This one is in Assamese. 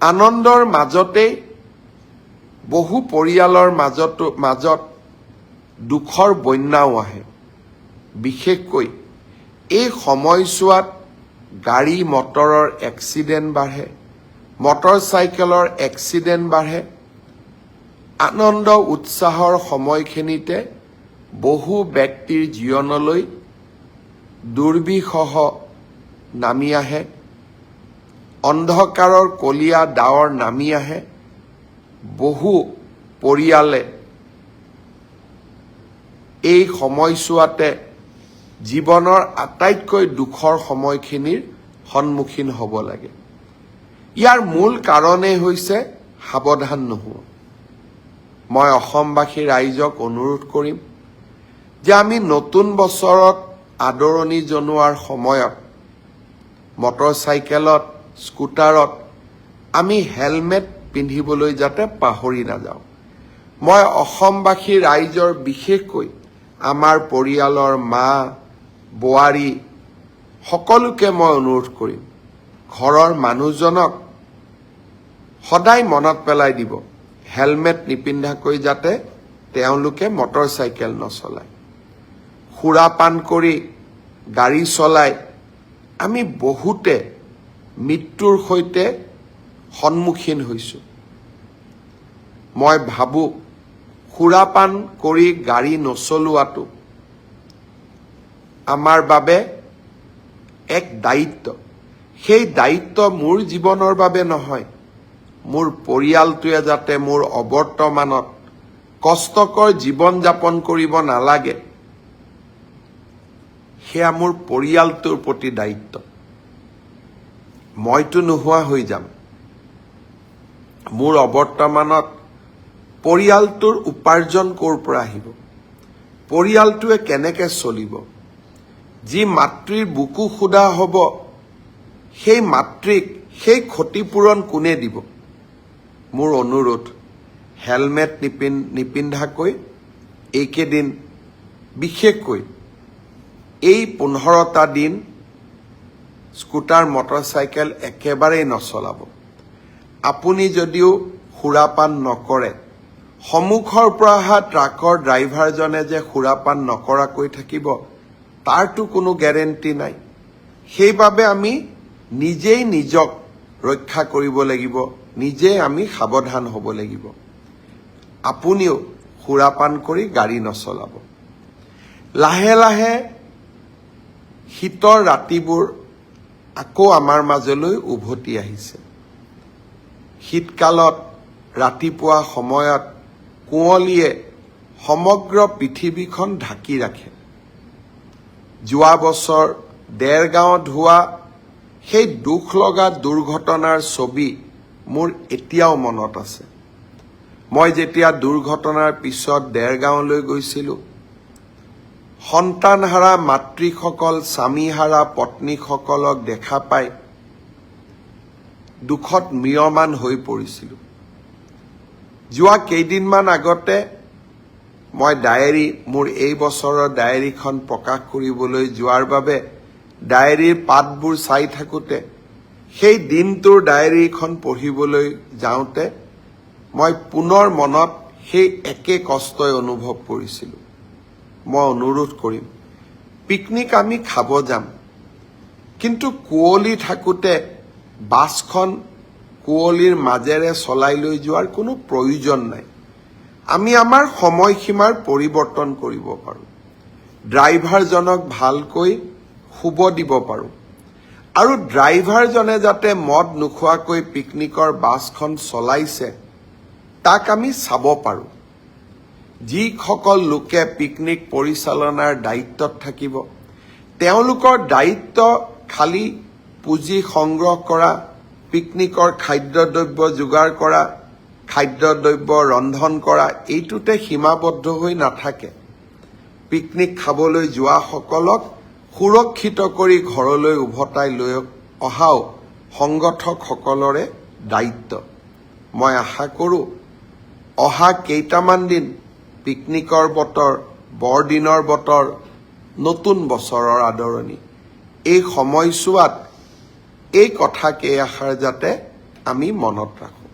আনন্দৰ মাজতেই বহু পৰিয়ালৰ মাজত দুখৰ বন্যাও আহে। বিশেষকৈ এই সময়ছোৱাত গাড়ী মটৰৰ এক্সিডেণ্ট বাঢ়ে, মটৰচাইকেলৰ এক্সিডেণ্ট বাঢ়ে। আনন্দ উৎসাহৰ সময়খিনিতে বহু ব্যক্তিৰ জীৱনলৈ দুৰ্বিষহ নামি আহে, অন্ধকাৰৰ কলীয়া ডাৱৰ নামি আহে। বহু পৰিয়ালে এই সময়ছোৱাতে জীৱনৰ আটাইতকৈ দুখৰ সময়খিনিৰ সন্মুখীন হ'ব লাগে। ইয়াৰ মূল কাৰণেই হৈছে সাৱধান নোহোৱা। মই অসমবাসী ৰাইজক অনুৰোধ কৰিম যে আমি নতুন বছৰত আদৰণি জনোৱাৰ সময়ত মটৰচাইকেলত, স্কুটাৰত আমি হেলমেট পিন্ধিবলৈ যাতে পাহৰি নাযাওঁ। মই অসমবাসী ৰাইজৰ বিশেষকৈ আমাৰ পৰিয়ালৰ মা, বোৱাৰী সকলোকে মই অনুৰোধ কৰিম, ঘৰৰ মানুহজনক সদায় মনত পেলাই দিব, হেলমেট নিপিন্ধাকৈ যাতে তেওঁলোকে মটৰচাইকেল নচলায়। সুৰাপান কৰি গাড়ী চলাই আমি বহুতে মৃত্যুৰ সৈতে সন্মুখীন হৈছোঁ। মই ভাবোঁ সুৰাপান কৰি গাড়ী নচলোৱাটো আমাৰ বাবে এক দায়িত্ব। সেই দায়িত্ব মোৰ জীৱনৰ বাবে নহয়, মোৰ পৰিয়ালটোৱে যাতে মোৰ অবৰ্তমানত কষ্টকৰ জীৱন যাপন কৰিব নালাগে, সেয়া মোৰ পৰিয়ালটোৰ প্ৰতি দায়িত্ব। মইতো নোহোৱা হৈ যাম, মোৰ অবৰ্তমানত পৰিয়ালটোৰ উপাৰ্জন ক'ৰ পৰা আহিব, পৰিয়ালটোৱে কেনেকৈ চলিব? যি মাতৃৰ বুকু সুদা হ'ব, সেই মাতৃক সেই ক্ষতিপূৰণ কোনে দিব? মোৰ অনুৰোধ, হেলমেট নিপিন্ধাকৈ এইকেইদিন, বিশেষকৈ এই 15টা দিন স্কুটাৰ, মটৰচাইকেল একেবাৰেই নচলাব। আপুনি যদিও সুৰাপান নকৰে, সন্মুখৰ পৰা অহা ট্ৰাকৰ ড্ৰাইভাৰজনে যে সুৰাপান নকৰাকৈ থাকিব, তাৰতো কোনো গেৰেণ্টি নাই। সেইবাবে আমি নিজেই নিজক ৰক্ষা কৰিব লাগিব, নিজেই আমি সাৱধান হ'ব লাগিব। আপুনিও সুৰাপান কৰি গাড়ী নচলাব। লাহে লাহে শীতৰ ৰাতিবোৰ আকৌ আমাৰ মাজলৈ উভতি আহিছে। শীতকালত ৰাতিপুৱা সময়ত কুঁৱলীয়ে সমগ্ৰ পৃথিৱীখন ঢাকি ৰাখে। যোৱা বছৰ দেৰগাঁৱত হোৱা সেই দুখ লগা দুৰ্ঘটনাৰ ছবি মোৰ এতিয়াও মনত আছে। মই যেতিয়া দুৰ্ঘটনাৰ পিছত দেৰগাঁৱলৈ গৈছিলোঁ, সন্তানহাৰা মাতৃসকল, স্বামীহাৰা পত্নীসকলক দেখা পাই দুখত ম্ৰিয়মান হৈ পৰিছিলোঁ। যোৱা কেইদিনমান আগতে মই মোৰ এই বছৰৰ ডায়েৰীখন প্ৰকাশ কৰিবলৈ যোৱাৰ বাবে ডায়েৰীৰ পাতবোৰ চাই থাকোঁতে, সেই দিনটোৰ ডায়েৰীখন পঢ়িবলৈ যাওঁতে মই পুনৰ মনত সেই একে কষ্টই অনুভৱ কৰিছিলোঁ। মই অনুৰোধ কৰিম, পিকনিক আমি খাব যাম, কিন্তু কুঁৱলী থাকোঁতে বাছখন কুঁৱলীৰ মাজেৰে চলাই লৈ যোৱাৰ কোনো প্ৰয়োজন নাই। আমি আমাৰ সময়সীমাৰ পৰিৱৰ্তন কৰিব পাৰোঁ, ড্ৰাইভাৰজনক ভালকৈ শুব দিব পাৰোঁ, আৰু ড্ৰাইভাৰজনে যাতে মদ নোখোৱাকৈ পিকনিকৰ বাছখন চলাইছে তাক আমি চাব পাৰোঁ। যিসকল লোকে পিকনিক পৰিচালনাৰ দায়িত্বত থাকিব, তেওঁলোকৰ দায়িত্ব খালি পুঁজি সংগ্ৰহ কৰা, পিকনিকৰ খাদ্যদ্ৰব্য যোগাৰ কৰা, খাদ্যদ্ৰব্য ৰন্ধন কৰা, এইটোতে সীমাবদ্ধ হৈ নাথাকে। পিকনিক খাবলৈ যোৱাসকলক সুৰক্ষিত কৰি ঘৰলৈ উভতাই লৈ অহাও সংগঠকসকলৰে দায়িত্ব। মই আশা কৰোঁ অহা কেইটামান দিন পিকনিকৰ বতৰ, বৰদিনৰ বতৰ, নতুন বছৰৰ আদৰণি, এই সময়ছোৱাত এই কথা কেইআষাৰ যাতে আমি মনত ৰাখোঁ।